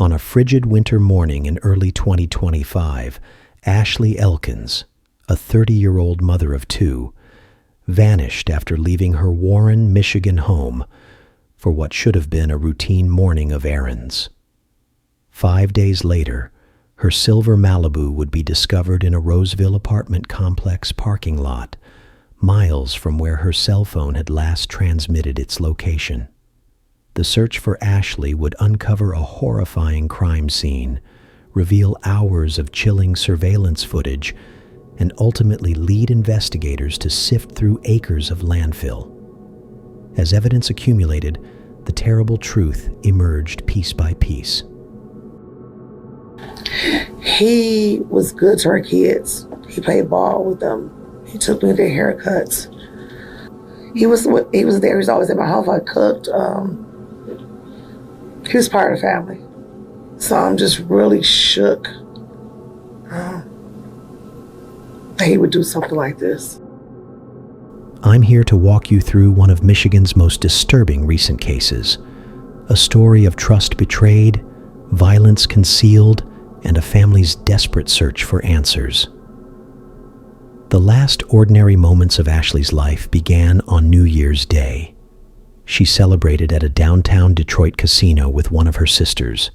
On a frigid winter morning in early 2025, Ashley Elkins, a 30-year-old mother of two, vanished after leaving her Warren, Michigan home for what should have been a routine morning of errands. 5 days later, her silver Malibu would be discovered in a Roseville apartment complex parking lot, miles from where her cell phone had last transmitted its location. The search for Ashley would uncover a horrifying crime scene, reveal hours of chilling surveillance footage, and ultimately lead investigators to sift through acres of landfill. As evidence accumulated, the terrible truth emerged piece by piece. He was good to our kids. He played ball with them. He took me to their haircuts. He was there. He was always at my house. I cooked. He was part of the family. So I'm just really shook that he would do something like this. I'm here to walk you through one of Michigan's most disturbing recent cases, a story of trust betrayed, violence concealed, and a family's desperate search for answers. The last ordinary moments of Ashley's life began on New Year's Day. She celebrated at a downtown Detroit casino with one of her sisters,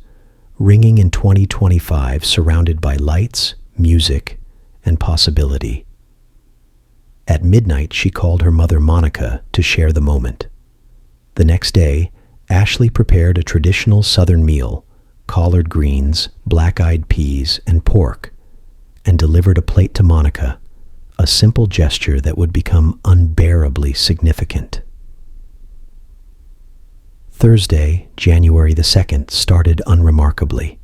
ringing in 2025 surrounded by lights, music, and possibility. At midnight, she called her mother Monica to share the moment. The next day, Ashley prepared a traditional Southern meal, collard greens, black-eyed peas, and pork, and delivered a plate to Monica, a simple gesture that would become unbearably significant. Thursday, January the 2nd, started unremarkably.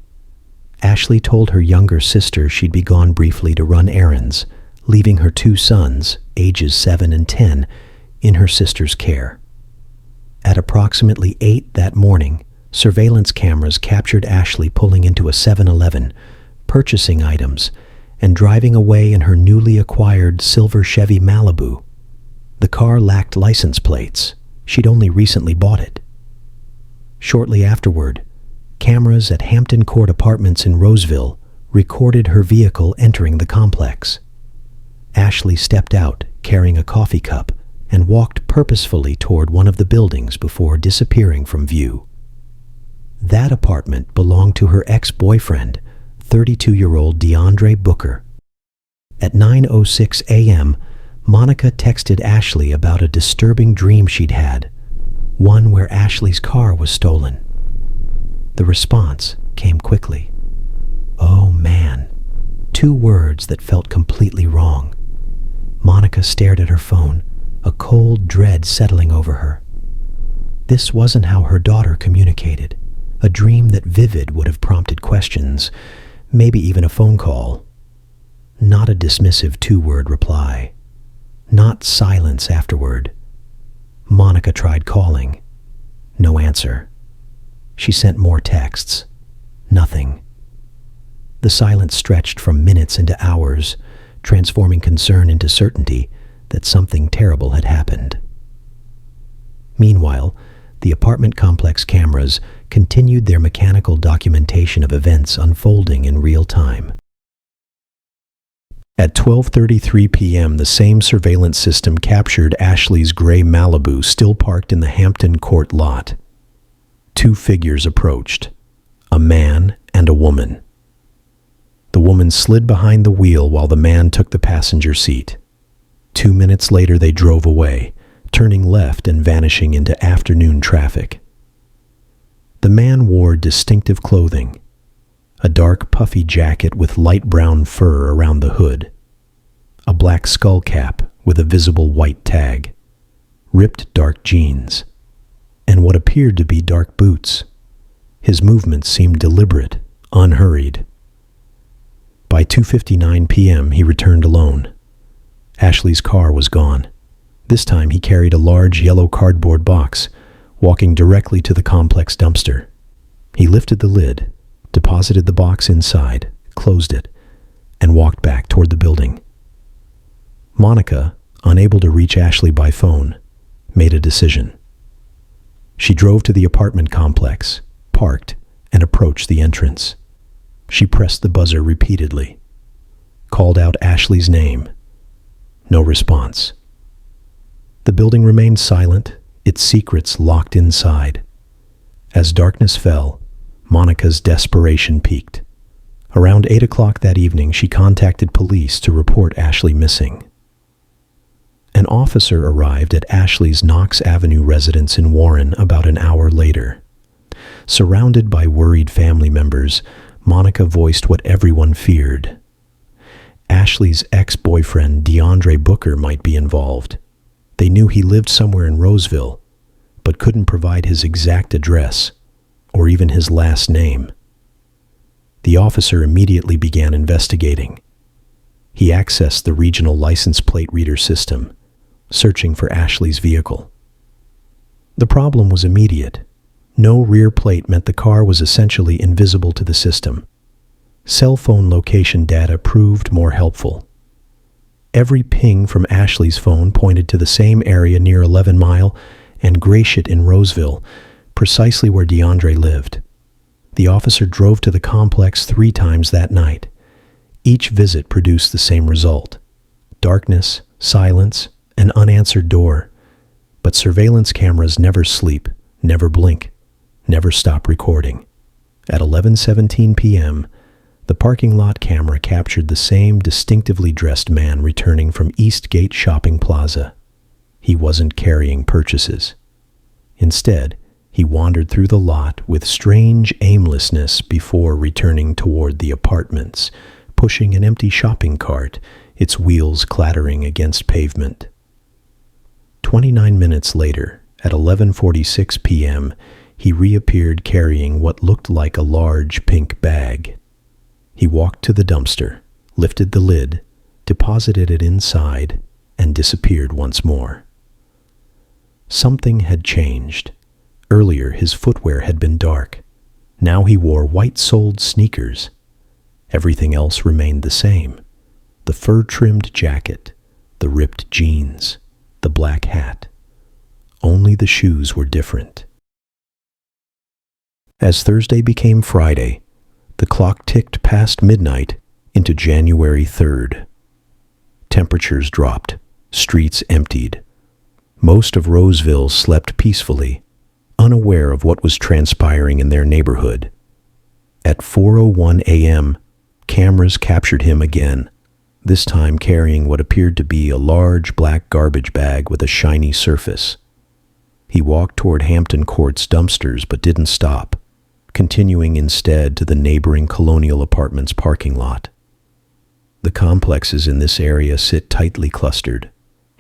Ashley told her younger sister she'd be gone briefly to run errands, leaving her two sons, ages 7 and 10, in her sister's care. At approximately 8 that morning, surveillance cameras captured Ashley pulling into a 7-Eleven, purchasing items, and driving away in her newly acquired silver Chevy Malibu. The car lacked license plates. She'd only recently bought it. Shortly afterward, cameras at Hampton Court Apartments in Roseville recorded her vehicle entering the complex. Ashley stepped out, carrying a coffee cup, and walked purposefully toward one of the buildings before disappearing from view. That apartment belonged to her ex-boyfriend, 32-year-old DeAndre Booker. At 9:06 a.m., Monica texted Ashley about a disturbing dream she'd had, one where Ashley's car was stolen. The response came quickly. "Oh man," 2 words that felt completely wrong. Monica stared at her phone, a cold dread settling over her. This wasn't how her daughter communicated. A dream that vivid would have prompted questions, maybe even a phone call. Not a dismissive 2-word reply. Not silence afterward. Monica tried calling. No answer. She sent more texts. Nothing. The silence stretched from minutes into hours, transforming concern into certainty that something terrible had happened. Meanwhile, the apartment complex cameras continued their mechanical documentation of events unfolding in real time. At 12:33 p.m., the same surveillance system captured Ashley's gray Malibu still parked in the Hampton Court lot. 2 figures approached, a man and a woman. The woman slid behind the wheel while the man took the passenger seat. 2 minutes later, they drove away, turning left and vanishing into afternoon traffic. The man wore distinctive clothing, a dark puffy jacket with light brown fur around the hood, a black skull cap with a visible white tag, ripped dark jeans, and what appeared to be dark boots. His movements seemed deliberate, unhurried. By 2:59 p.m., he returned alone. Ashley's car was gone. This time he carried a large yellow cardboard box, walking directly to the complex dumpster. He lifted the lid, deposited the box inside, closed it, and walked back toward the building. Monica, unable to reach Ashley by phone, made a decision. She drove to the apartment complex, parked, and approached the entrance. She pressed the buzzer repeatedly, called out Ashley's name. No response. The building remained silent, its secrets locked inside. As darkness fell, Monica's desperation peaked. Around 8 o'clock that evening, she contacted police to report Ashley missing. An officer arrived at Ashley's Knox Avenue residence in Warren about an hour later. Surrounded by worried family members, Monica voiced what everyone feared. Ashley's ex-boyfriend, DeAndre Booker, might be involved. They knew he lived somewhere in Roseville, but couldn't provide his exact address or even his last name. The officer immediately began investigating. He accessed the regional license plate reader system, searching for Ashley's vehicle. The problem was immediate. No rear plate meant the car was essentially invisible to the system. Cell phone location data proved more helpful. Every ping from Ashley's phone pointed to the same area near 11 Mile and Gratiot in Roseville, precisely where DeAndre lived. The officer drove to the complex 3 times that night. Each visit produced the same result: darkness, silence, an unanswered door. But surveillance cameras never sleep, never blink, never stop recording. At 11:17 p.m., the parking lot camera captured the same distinctively dressed man returning from Eastgate Shopping Plaza. He wasn't carrying purchases. Instead, he wandered through the lot with strange aimlessness before returning toward the apartments, pushing an empty shopping cart, its wheels clattering against pavement. 29 minutes later, at 11:46 p.m., he reappeared carrying what looked like a large pink bag. He walked to the dumpster, lifted the lid, deposited it inside, and disappeared once more. Something had changed. Earlier, his footwear had been dark. Now he wore white-soled sneakers. Everything else remained the same: the fur-trimmed jacket, the ripped jeans, the black hat. Only the shoes were different. As Thursday became Friday, the clock ticked past midnight into January 3rd. Temperatures dropped, streets emptied. Most of Roseville slept peacefully, unaware of what was transpiring in their neighborhood. At 4:01 a.m., cameras captured him again, this time carrying what appeared to be a large black garbage bag with a shiny surface. He walked toward Hampton Court's dumpsters but didn't stop, continuing instead to the neighboring Colonial Apartments parking lot. The complexes in this area sit tightly clustered: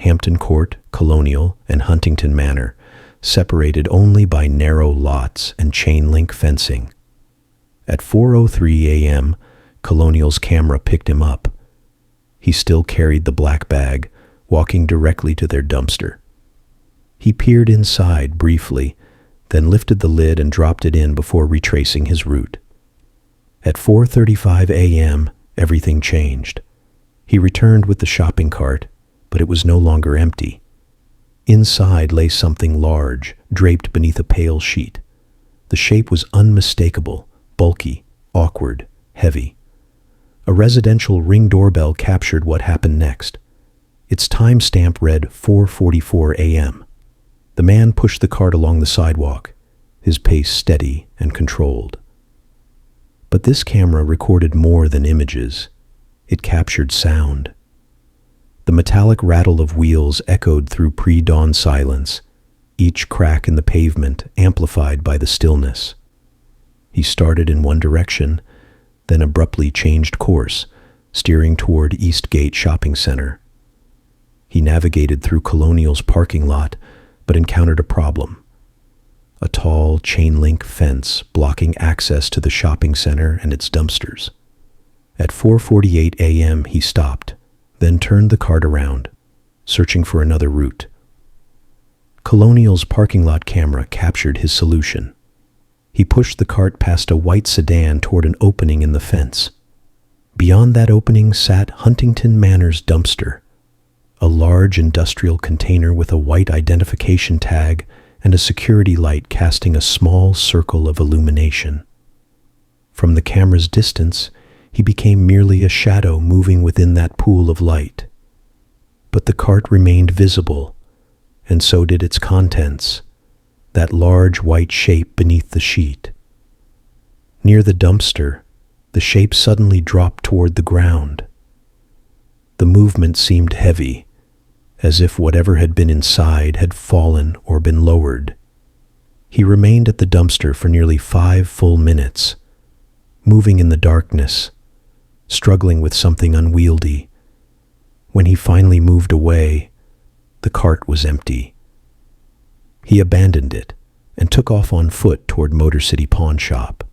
Hampton Court, Colonial, and Huntington Manor, separated only by narrow lots and chain-link fencing. At 4:03 a.m., Colonial's camera picked him up. He still carried the black bag, walking directly to their dumpster. He peered inside briefly, then lifted the lid and dropped it in before retracing his route. At 4:35 a.m., everything changed. He returned with the shopping cart, but it was no longer empty. Inside lay something large, draped beneath a pale sheet. The shape was unmistakable, bulky, awkward, heavy. A residential Ring doorbell captured what happened next. Its timestamp read 4:44 a.m. The man pushed the cart along the sidewalk, his pace steady and controlled. But this camera recorded more than images. It captured sound. The metallic rattle of wheels echoed through pre-dawn silence, each crack in the pavement amplified by the stillness. He started in one direction, then abruptly changed course, steering toward Eastgate Shopping Center. He navigated through Colonial's parking lot, but encountered a problem: a tall chain-link fence blocking access to the shopping center and its dumpsters. At 4:48 a.m. he stopped, then turned the cart around, searching for another route. Colonial's parking lot camera captured his solution. He pushed the cart past a white sedan toward an opening in the fence. Beyond that opening sat Huntington Manor's dumpster, a large industrial container with a white identification tag and a security light casting a small circle of illumination. From the camera's distance, he became merely a shadow moving within that pool of light. But the cart remained visible, and so did its contents, that large white shape beneath the sheet. Near the dumpster, the shape suddenly dropped toward the ground. The movement seemed heavy, as if whatever had been inside had fallen or been lowered. He remained at the dumpster for nearly 5 full minutes, moving in the darkness, struggling with something unwieldy. When he finally moved away, the cart was empty. He abandoned it and took off on foot toward Motor City Pawn Shop.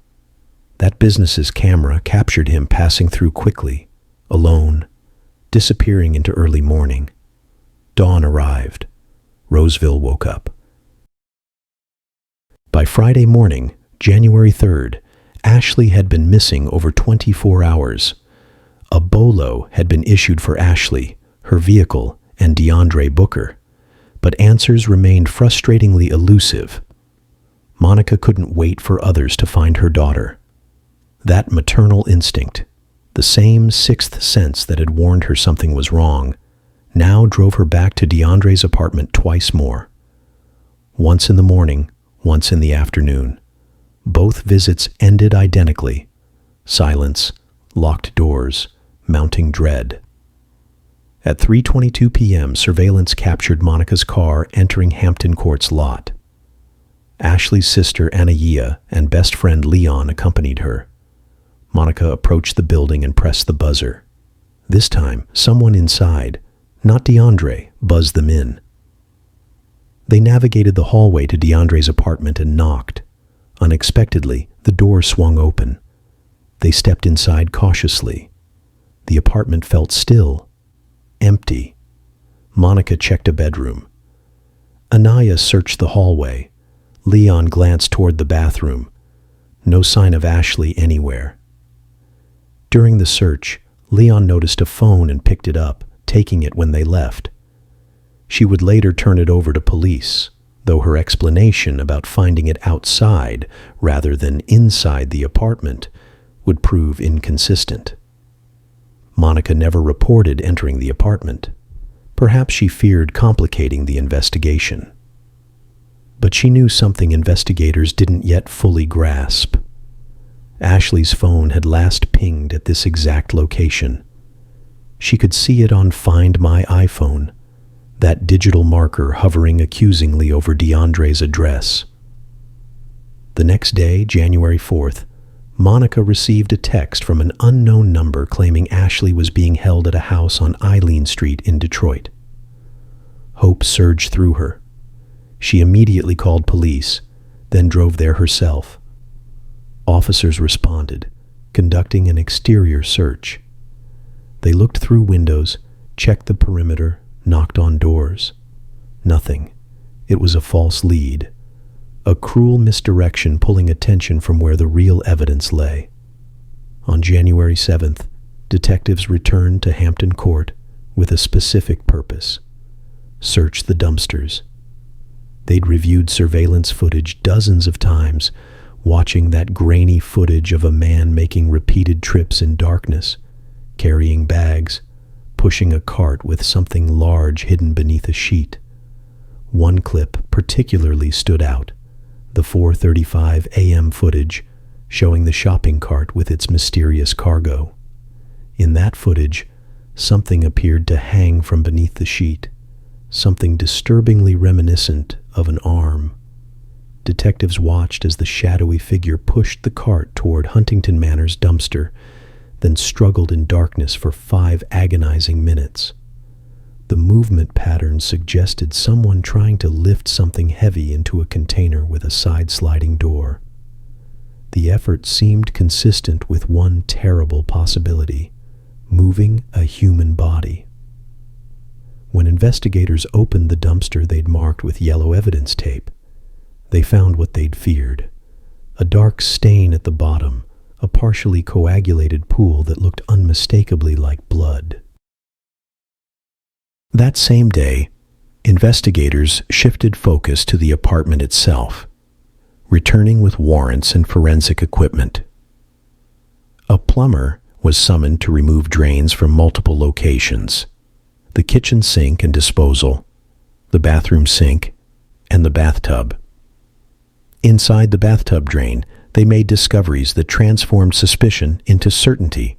That business's camera captured him passing through quickly, alone, disappearing into early morning. Dawn arrived. Roseville woke up. By Friday morning, January 3rd, Ashley had been missing over 24 hours. A BOLO had been issued for Ashley, her vehicle, and DeAndre Booker, but answers remained frustratingly elusive. Monica couldn't wait for others to find her daughter. That maternal instinct, the same sixth sense that had warned her something was wrong, now drove her back to DeAndre's apartment twice more. Once in the morning, once in the afternoon. Both visits ended identically. Silence, locked doors, mounting dread. At 3:22 p.m., surveillance captured Monica's car entering Hampton Court's lot. Ashley's sister Anaya and best friend Leon accompanied her. Monica approached the building and pressed the buzzer. This time, someone inside, not DeAndre, buzzed them in. They navigated the hallway to DeAndre's apartment and knocked. Unexpectedly, the door swung open. They stepped inside cautiously. The apartment felt still, empty. Monica checked a bedroom. Anaya searched the hallway. Leon glanced toward the bathroom. No sign of Ashley anywhere. During the search, Leon noticed a phone and picked it up, taking it when they left. She would later turn it over to police, though her explanation about finding it outside rather than inside the apartment would prove inconsistent. Monica never reported entering the apartment. Perhaps she feared complicating the investigation. But she knew something investigators didn't yet fully grasp. Ashley's phone had last pinged at this exact location. She could see it on Find My iPhone, that digital marker hovering accusingly over DeAndre's address. The next day, January 4th, Monica received a text from an unknown number claiming Ashley was being held at a house on Eileen Street in Detroit. Hope surged through her. She immediately called police, then drove there herself. Officers responded, conducting an exterior search. They looked through windows, checked the perimeter, knocked on doors. Nothing. It was a false lead. A cruel misdirection pulling attention from where the real evidence lay. On January 7th, detectives returned to Hampton Court with a specific purpose: search the dumpsters. They'd reviewed surveillance footage dozens of times, watching that grainy footage of a man making repeated trips in darkness, carrying bags, pushing a cart with something large hidden beneath a sheet. One clip particularly stood out, the 4:35 a.m. footage showing the shopping cart with its mysterious cargo. In that footage, something appeared to hang from beneath the sheet, something disturbingly reminiscent of an arm. Detectives watched as the shadowy figure pushed the cart toward Huntington Manor's dumpster, then struggled in darkness for 5 agonizing minutes. The movement pattern suggested someone trying to lift something heavy into a container with a side-sliding door. The effort seemed consistent with one terrible possibility: moving a human body. When investigators opened the dumpster they'd marked with yellow evidence tape, they found what they'd feared: a dark stain at the bottom, a partially coagulated pool that looked unmistakably like blood. That same day, investigators shifted focus to the apartment itself, returning with warrants and forensic equipment. plumber was summoned to remove drains from multiple locations: the kitchen sink and disposal, the bathroom sink, and the bathtub. Inside the bathtub drain, they made discoveries that transformed suspicion into certainty.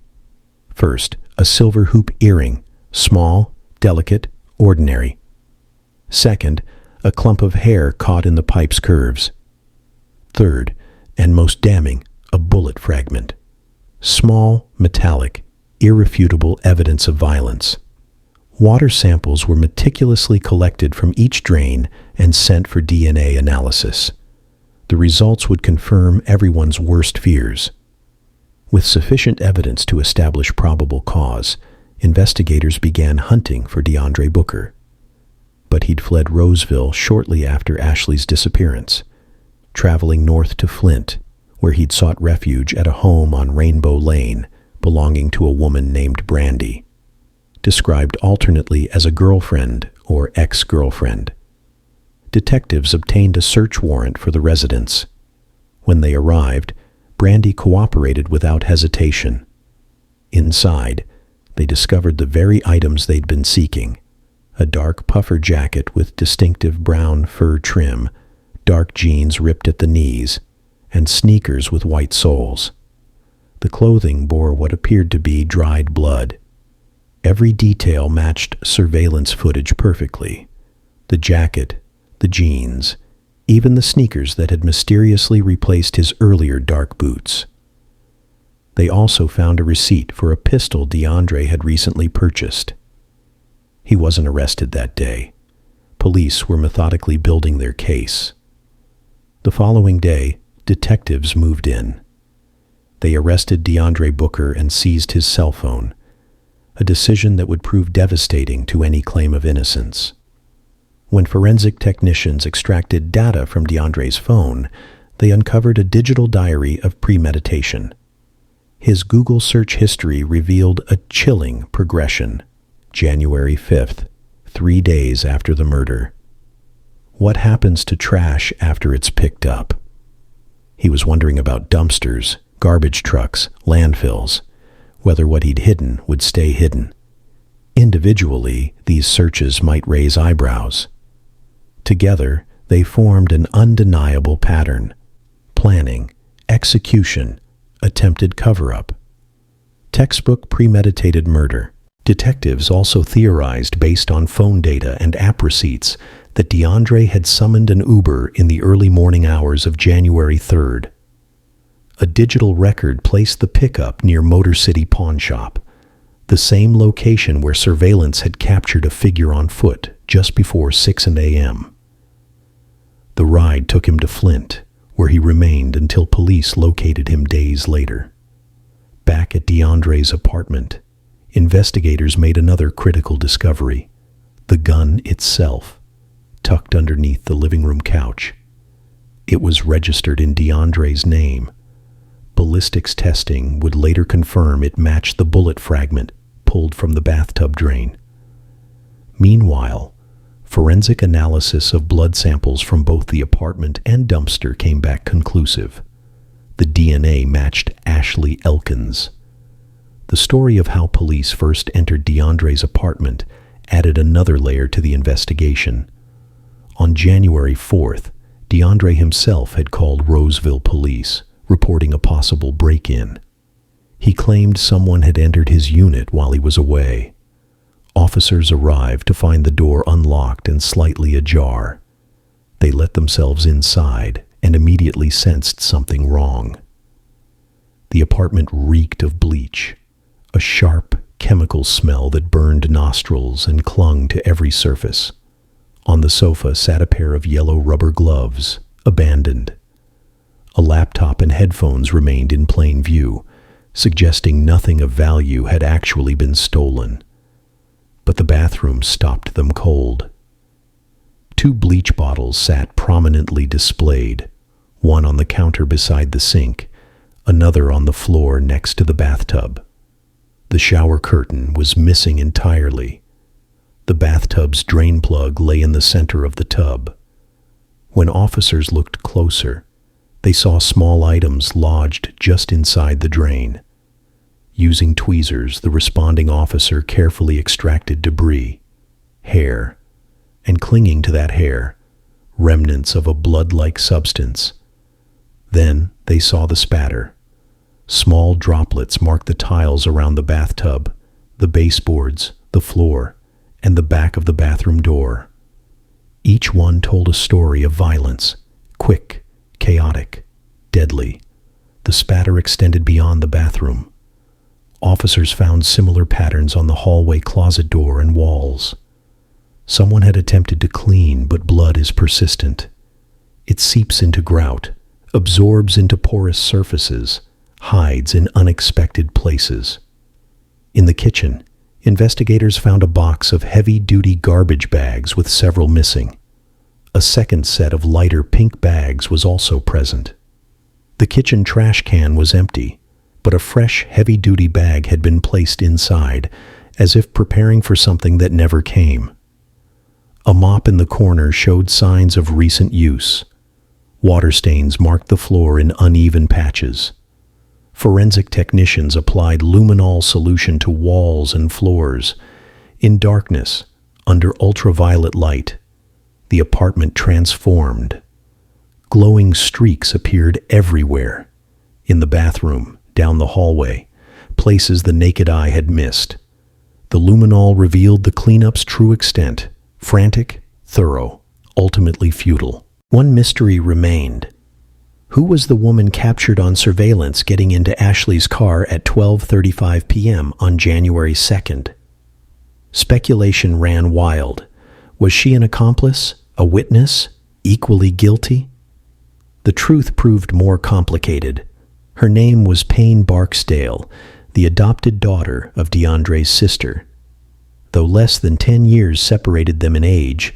First, a silver hoop earring, small, delicate, ordinary. Second, a clump of hair caught in the pipe's curves. Third, and most damning, a bullet fragment. Small, metallic, irrefutable evidence of violence. Water samples were meticulously collected from each drain and sent for DNA analysis. The results would confirm everyone's worst fears. With sufficient evidence to establish probable cause, investigators began hunting for DeAndre Booker. But he'd fled Roseville shortly after Ashley's disappearance, traveling north to Flint, where he'd sought refuge at a home on Rainbow Lane belonging to a woman named Brandy, described alternately as a girlfriend or ex-girlfriend. Detectives obtained a search warrant for the residence. When they arrived, Brandy cooperated without hesitation. Inside, they discovered the very items they'd been seeking: a dark puffer jacket with distinctive brown fur trim, dark jeans ripped at the knees, and sneakers with white soles. The clothing bore what appeared to be dried blood. Every detail matched surveillance footage perfectly: the jacket, the jeans, even the sneakers that had mysteriously replaced his earlier dark boots. They also found a receipt for a pistol DeAndre had recently purchased. He wasn't arrested that day. Police were methodically building their case. The following day, detectives moved in. They arrested DeAndre Booker and seized his cell phone, a decision that would prove devastating to any claim of innocence. When forensic technicians extracted data from DeAndre's phone, they uncovered a digital diary of premeditation. His Google search history revealed a chilling progression: January 5th, 3 days after the murder. What happens to trash after it's picked up? He was wondering about dumpsters, garbage trucks, landfills, whether what he'd hidden would stay hidden. Individually, these searches might raise eyebrows. Together, they formed an undeniable pattern: planning, execution, attempted cover-up. Textbook premeditated murder. Detectives also theorized, based on phone data and app receipts, that DeAndre had summoned an Uber in the early morning hours of January 3rd. A digital record placed the pickup near Motor City Pawn Shop, the same location where surveillance had captured a figure on foot just before 6 a.m. The ride took him to Flint, where he remained until police located him days later. Back at DeAndre's apartment, investigators made another critical discovery: the gun itself, tucked underneath the living room couch. It was registered in DeAndre's name. Ballistics testing would later confirm it matched the bullet fragment pulled from the bathtub drain. Meanwhile, forensic analysis of blood samples from both the apartment and dumpster came back conclusive. The DNA matched Ashley Elkins. The story of how police first entered DeAndre's apartment added another layer to the investigation. On January 4th, DeAndre himself had called Roseville police, reporting a possible break-in. He claimed someone had entered his unit while he was away. Officers arrived to find the door unlocked and slightly ajar. They let themselves inside and immediately sensed something wrong. The apartment reeked of bleach, a sharp chemical smell that burned nostrils and clung to every surface. On the sofa sat a pair of yellow rubber gloves, abandoned. A laptop and headphones remained in plain view, suggesting nothing of value had actually been stolen. But the bathroom stopped them cold. 2 bleach bottles sat prominently displayed, one on the counter beside the sink, another on the floor next to the bathtub. The shower curtain was missing entirely. The bathtub's drain plug lay in the center of the tub. When officers looked closer, they saw small items lodged just inside the drain. Using tweezers, the responding officer carefully extracted debris, hair, and clinging to that hair, remnants of a blood-like substance. Then they saw the spatter. Small droplets marked the tiles around the bathtub, the baseboards, the floor, and the back of the bathroom door. Each one told a story of violence, quick, chaotic, deadly. The spatter extended beyond the bathroom. Officers found similar patterns on the hallway closet door and walls. Someone had attempted to clean, but blood is persistent. It seeps into grout, absorbs into porous surfaces, hides in unexpected places. In the kitchen, investigators found a box of heavy-duty garbage bags with several missing. A second set of lighter pink bags was also present. The kitchen trash can was empty, but a fresh, heavy-duty bag had been placed inside, as if preparing for something that never came. A mop in the corner showed signs of recent use. Water stains marked the floor in uneven patches. Forensic technicians applied luminol solution to walls and floors. In darkness, under ultraviolet light, the apartment transformed. Glowing streaks appeared everywhere. In the bathroom, down the hallway, places the naked eye had missed. The luminol revealed the cleanup's true extent: frantic, thorough, ultimately futile. One mystery remained. Who was the woman captured on surveillance getting into Ashley's car at 12:35 p.m. on January 2nd? Speculation ran wild. Was she an accomplice, a witness, equally guilty? The truth proved more complicated. Her name was Payne Barksdale, the adopted daughter of DeAndre's sister. Though less than 10 years separated them in age,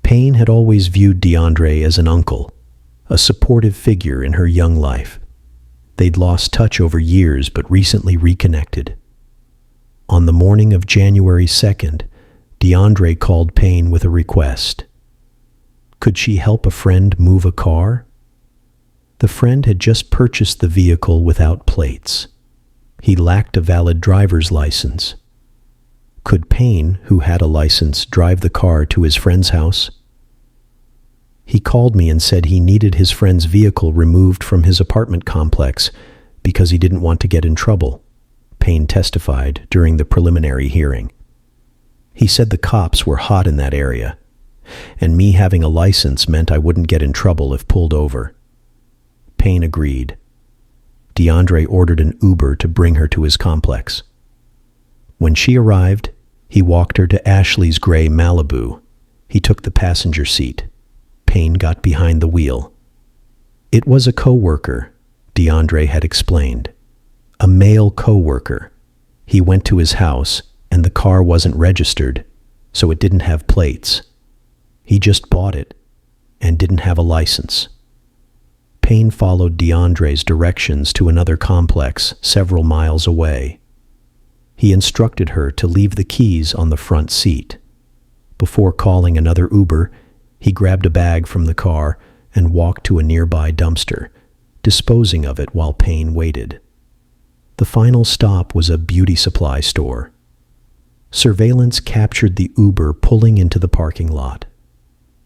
Payne had always viewed DeAndre as an uncle, a supportive figure in her young life. They'd lost touch over years but recently reconnected. On the morning of January 2nd, DeAndre called Payne with a request. Could she help a friend move a car? The friend had just purchased the vehicle without plates. He lacked a valid driver's license. Could Payne, who had a license, drive the car to his friend's house? He called me and said he needed his friend's vehicle removed from his apartment complex because he didn't want to get in trouble, Payne testified during the preliminary hearing. He said the cops were hot in that area, and me having a license meant I wouldn't get in trouble if pulled over. Payne agreed. DeAndre ordered an Uber to bring her to his complex. When she arrived, he walked her to Ashley's gray Malibu. He took the passenger seat. Payne got behind the wheel. It was a co-worker, DeAndre had explained. A male co-worker. He went to his house, and the car wasn't registered, so it didn't have plates. He just bought it, and didn't have a license. Payne followed DeAndre's directions to another complex several miles away. He instructed her to leave the keys on the front seat. Before calling another Uber, he grabbed a bag from the car and walked to a nearby dumpster, disposing of it while Payne waited. The final stop was a beauty supply store. Surveillance captured the Uber pulling into the parking lot.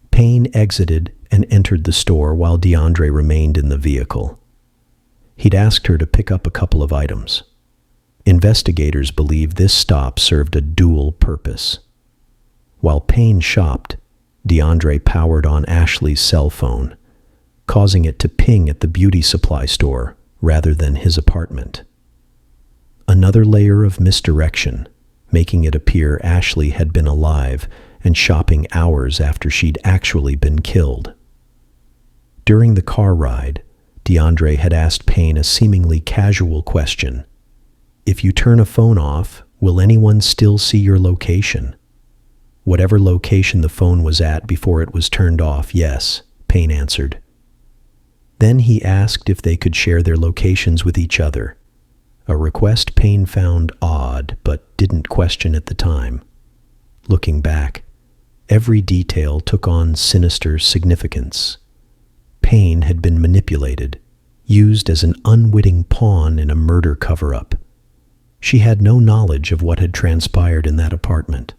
Payne exited and entered the store while DeAndre remained in the vehicle. He'd asked her to pick up a couple of items. Investigators believe this stop served a dual purpose. While Payne shopped, DeAndre powered on Ashley's cell phone, causing it to ping at the beauty supply store rather than his apartment. Another layer of misdirection, making it appear Ashley had been alive and shopping hours after she'd actually been killed. During the car ride, DeAndre had asked Payne a seemingly casual question. If you turn a phone off, will anyone still see your location? Whatever location the phone was at before it was turned off, yes, Payne answered. Then he asked if they could share their locations with each other, a request Payne found odd but didn't question at the time. Looking back, every detail took on sinister significance. Payne had been manipulated, used as an unwitting pawn in a murder cover-up. She had no knowledge of what had transpired in that apartment.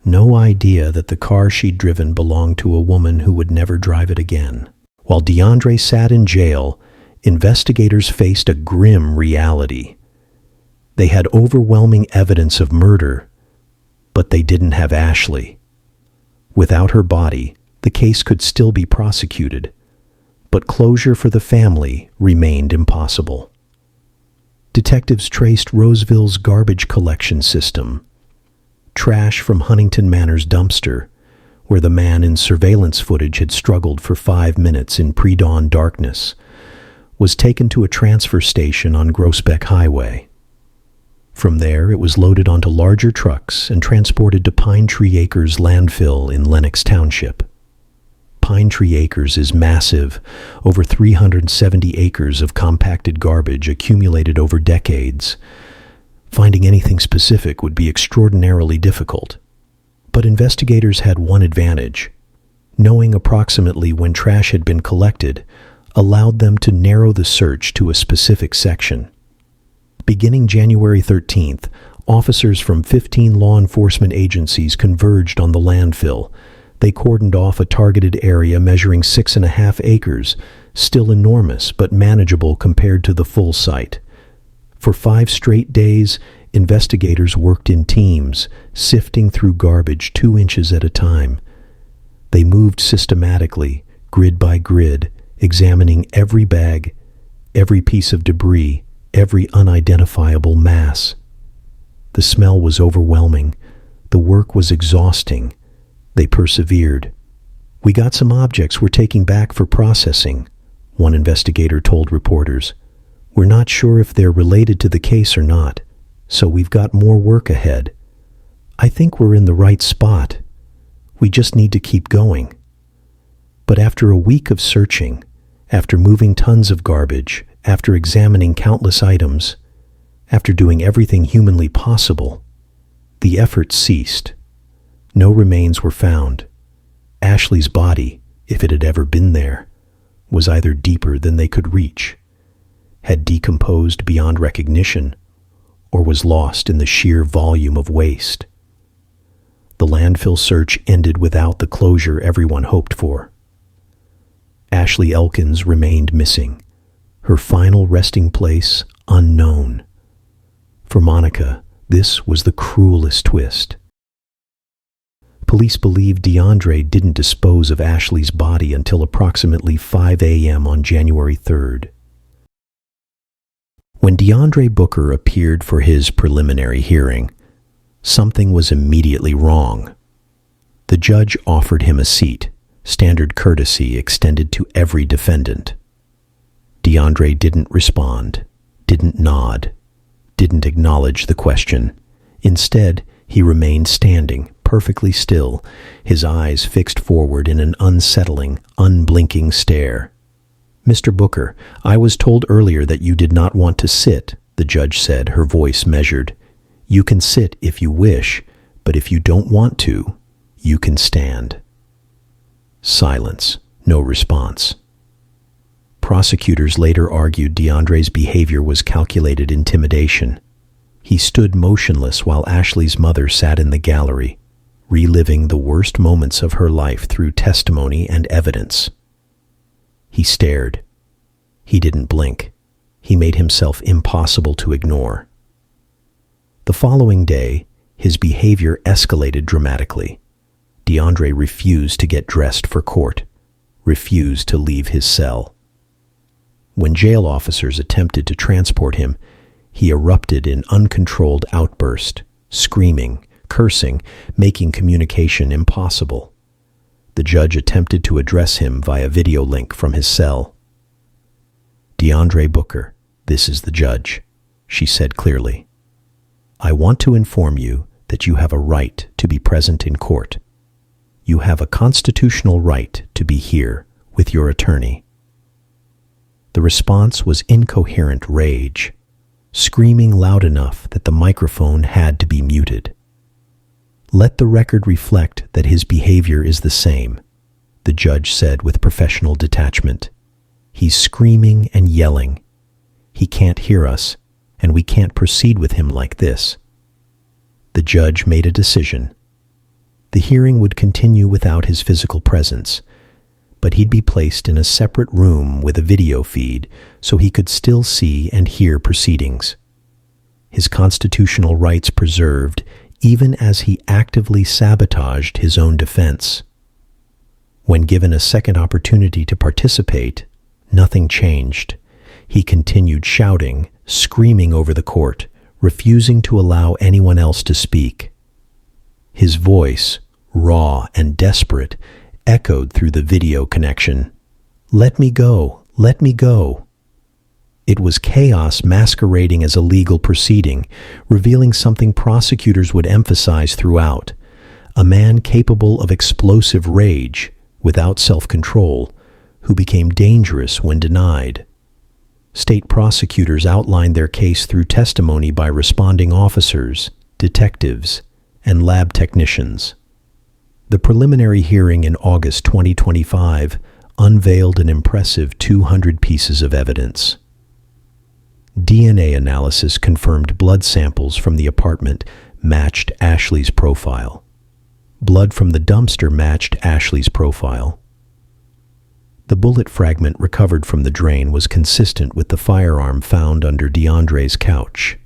No idea that the car she'd driven belonged to a woman who would never drive it again. While DeAndre sat in jail, investigators faced a grim reality. They had overwhelming evidence of murder, but they didn't have Ashley. Without her body, the case could still be prosecuted, but closure for the family remained impossible. Detectives traced Roseville's garbage collection system. Trash from Huntington Manor's dumpster, where the man in surveillance footage had struggled for 5 minutes in pre-dawn darkness, was taken to a transfer station on Groesbeck Highway. From there, it was loaded onto larger trucks and transported to Pine Tree Acres landfill in Lenox Township. Pine Tree Acres is massive, over 370 acres of compacted garbage accumulated over decades. Finding anything specific would be extraordinarily difficult. But investigators had one advantage. Knowing approximately when trash had been collected allowed them to narrow the search to a specific section. Beginning January 13th, officers from 15 law enforcement agencies converged on the landfill. They cordoned off a targeted area measuring 6.5 acres, still enormous but manageable compared to the full site. For 5 straight days, investigators worked in teams, sifting through garbage 2 inches at a time. They moved systematically, grid by grid, examining every bag, every piece of debris, every unidentifiable mass. The smell was overwhelming. The work was exhausting. They persevered. "We got some objects we're taking back for processing," one investigator told reporters. "We're not sure if they're related to the case or not, so we've got more work ahead. I think we're in the right spot. We just need to keep going." But after a week of searching, after moving tons of garbage, after examining countless items, after doing everything humanly possible, the effort ceased. No remains were found. Ashley's body, if it had ever been there, was either deeper than they could reach, had decomposed beyond recognition, or was lost in the sheer volume of waste. The landfill search ended without the closure everyone hoped for. Ashley Elkins remained missing, her final resting place unknown. For Monica, this was the cruelest twist. Police believe DeAndre didn't dispose of Ashley's body until approximately 5 a.m. on January 3rd. When DeAndre Booker appeared for his preliminary hearing, something was immediately wrong. The judge offered him a seat, standard courtesy extended to every defendant. DeAndre didn't respond, didn't nod, didn't acknowledge the question. Instead, he remained standing, perfectly still, his eyes fixed forward in an unsettling, unblinking stare. "Mr. Booker, I was told earlier that you did not want to sit," the judge said, her voice measured. "You can sit if you wish, but if you don't want to, you can stand." Silence, no response. Prosecutors later argued DeAndre's behavior was calculated intimidation. He stood motionless while Ashley's mother sat in the gallery, reliving the worst moments of her life through testimony and evidence. He stared. He didn't blink. He made himself impossible to ignore. The following day, his behavior escalated dramatically. DeAndre refused to get dressed for court, refused to leave his cell. When jail officers attempted to transport him, he erupted in uncontrolled outburst, screaming, cursing, making communication impossible. The judge attempted to address him via video link from his cell. "DeAndre Booker, this is the judge," she said clearly. "I want to inform you that you have a right to be present in court. You have a constitutional right to be here with your attorney." The response was incoherent rage, screaming loud enough that the microphone had to be muted. "Let the record reflect that his behavior is the same," the judge said with professional detachment. "He's screaming and yelling. He can't hear us. and we can't proceed with him like this." The judge made a decision. The hearing would continue without his physical presence, but he'd be placed in a separate room with a video feed so he could still see and hear proceedings. His constitutional rights preserved even as he actively sabotaged his own defense. When given a second opportunity to participate, nothing changed. He continued shouting, screaming over the court, refusing to allow anyone else to speak. His voice, raw and desperate, echoed through the video connection. "Let me go! Let me go!" It was chaos masquerading as a legal proceeding, revealing something prosecutors would emphasize throughout: a man capable of explosive rage, without self-control, who became dangerous when denied. State prosecutors outlined their case through testimony by responding officers, detectives, and lab technicians. The preliminary hearing in August 2025 unveiled an impressive 200 pieces of evidence. DNA analysis confirmed blood samples from the apartment matched Ashley's profile. Blood from the dumpster matched Ashley's profile. The bullet fragment recovered from the drain was consistent with the firearm found under DeAndre's couch.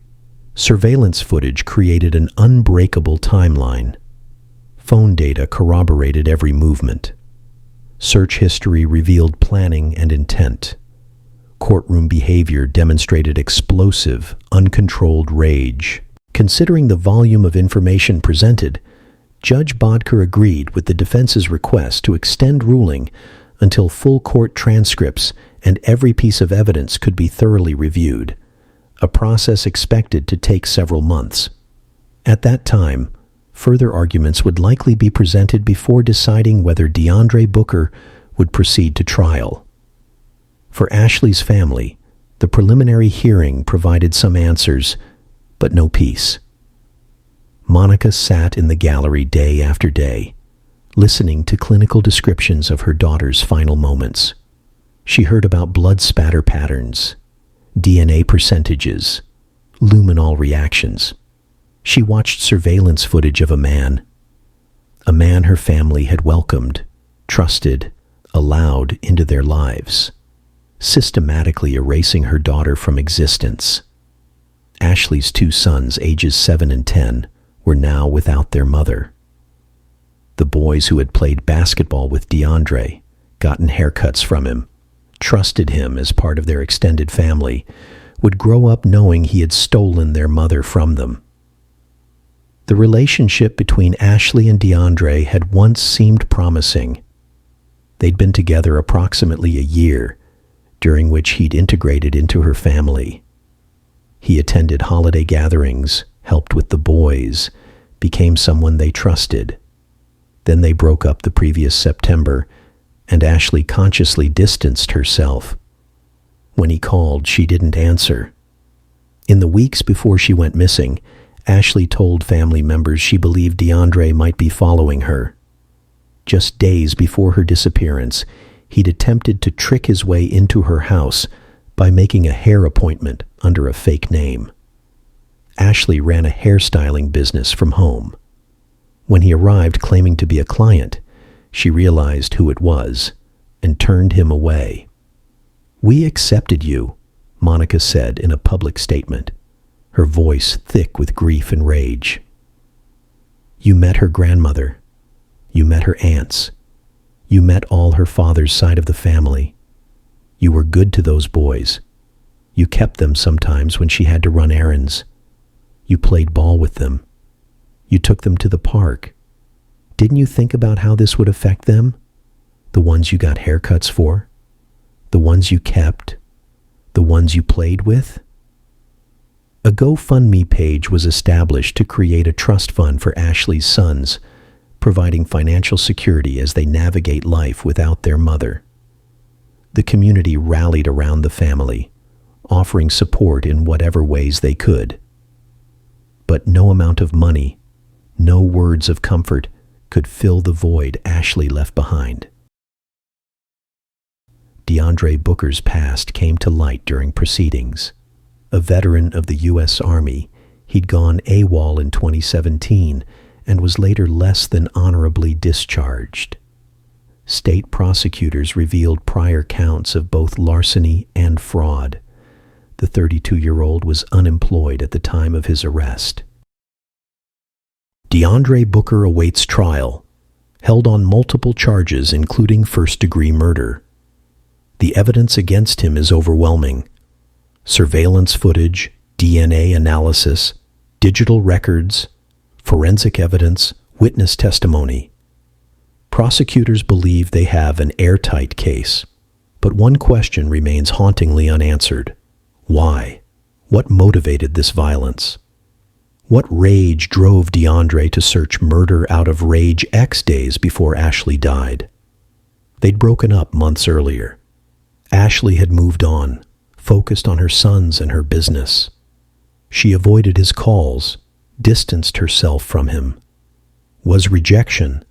Surveillance footage created an unbreakable timeline. Phone data corroborated every movement. Search history revealed planning and intent. Courtroom behavior demonstrated explosive, uncontrolled rage. Considering the volume of information presented, Judge Bodker agreed with the defense's request to extend ruling until full court transcripts and every piece of evidence could be thoroughly reviewed, a process expected to take several months. At that time, further arguments would likely be presented before deciding whether DeAndre Booker would proceed to trial. For Ashley's family, the preliminary hearing provided some answers, but no peace. Monica sat in the gallery day after day, listening to clinical descriptions of her daughter's final moments. She heard about blood spatter patterns, DNA percentages, luminol reactions. She watched surveillance footage of a man her family had welcomed, trusted, allowed into their lives, systematically erasing her daughter from existence. Ashley's two sons, ages 7 and 10, were now without their mother. The boys who had played basketball with DeAndre, gotten haircuts from him, trusted him as part of their extended family, would grow up knowing he had stolen their mother from them. The relationship between Ashley and DeAndre had once seemed promising. They'd been together approximately a year, during which he'd integrated into her family. He attended holiday gatherings, helped with the boys, became someone they trusted. Then they broke up the previous September, and Ashley consciously distanced herself. When he called, she didn't answer. In the weeks before she went missing, Ashley told family members she believed DeAndre might be following her. Just days before her disappearance, he'd attempted to trick his way into her house by making a hair appointment under a fake name. Ashley ran a hairstyling business from home. When he arrived claiming to be a client, she realized who it was and turned him away. "We accepted you," Monica said in a public statement, her voice thick with grief and rage. "You met her grandmother. You met her aunts. You met all her father's side of the family. You were good to those boys. You kept them sometimes when she had to run errands. You played ball with them. You took them to the park. Didn't you think about how this would affect them? The ones you got haircuts for? The ones you kept? The ones you played with?" A GoFundMe page was established to create a trust fund for Ashley's sons, providing financial security as they navigate life without their mother. The community rallied around the family, offering support in whatever ways they could. But no amount of money, no words of comfort could fill the void Ashley left behind. DeAndre Booker's past came to light during proceedings. A veteran of the U.S. Army, he'd gone AWOL in 2017 and was later less than honorably discharged. State prosecutors revealed prior counts of both larceny and fraud. The 32-year-old was unemployed at the time of his arrest. DeAndre Booker awaits trial, held on multiple charges including first-degree murder. The evidence against him is overwhelming. Surveillance footage, DNA analysis, digital records, forensic evidence, witness testimony. Prosecutors believe they have an airtight case, but one question remains hauntingly unanswered. Why? What motivated this violence? What rage drove DeAndre to search murder out of rage X days before Ashley died? They'd broken up months earlier. Ashley had moved on, focused on her sons and her business. She avoided his calls, distanced herself from him. Was rejection,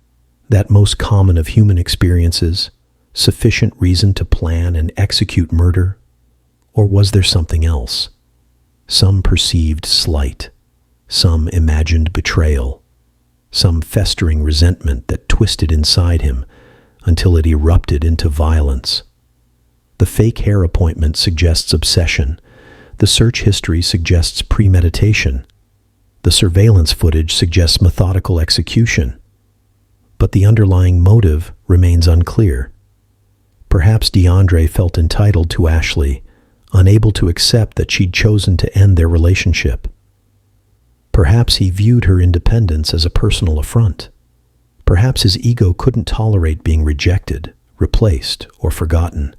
that most common of human experiences, sufficient reason to plan and execute murder? Or was there something else? Some perceived slight, some imagined betrayal, some festering resentment that twisted inside him until it erupted into violence. The fake hair appointment suggests obsession. The search history suggests premeditation. The surveillance footage suggests methodical execution. But the underlying motive remains unclear. Perhaps DeAndre felt entitled to Ashley, unable to accept that she'd chosen to end their relationship. Perhaps he viewed her independence as a personal affront. Perhaps his ego couldn't tolerate being rejected, replaced, or forgotten.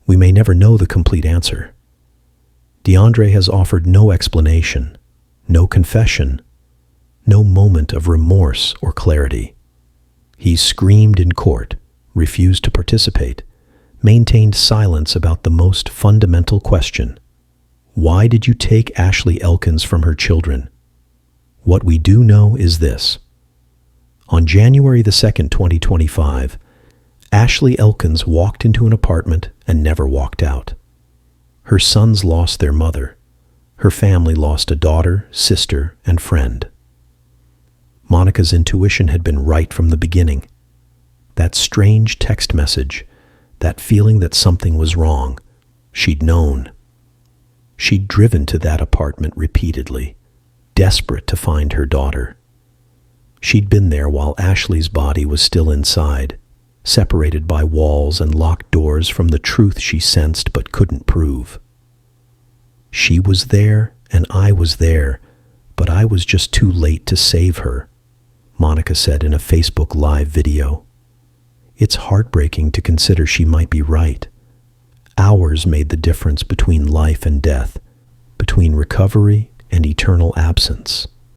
We may never know the complete answer. DeAndre has offered no explanation, no confession, no moment of remorse or clarity. He screamed in court, refused to participate, maintained silence about the most fundamental question. Why did you take Ashley Elkins from her children? What we do know is this. On January the 2nd, 2025, Ashley Elkins walked into an apartment and never walked out. Her sons lost their mother. Her family lost a daughter, sister, and friend. Monica's intuition had been right from the beginning. That strange text message, that feeling that something was wrong, she'd known. She'd driven to that apartment repeatedly, desperate to find her daughter. She'd been there while Ashley's body was still inside, separated by walls and locked doors from the truth she sensed but couldn't prove. She was there and I was there, but I was just too late to save her, Monica said in a Facebook Live video. It's heartbreaking to consider she might be right. Hours made the difference between life and death, between recovery and eternal absence.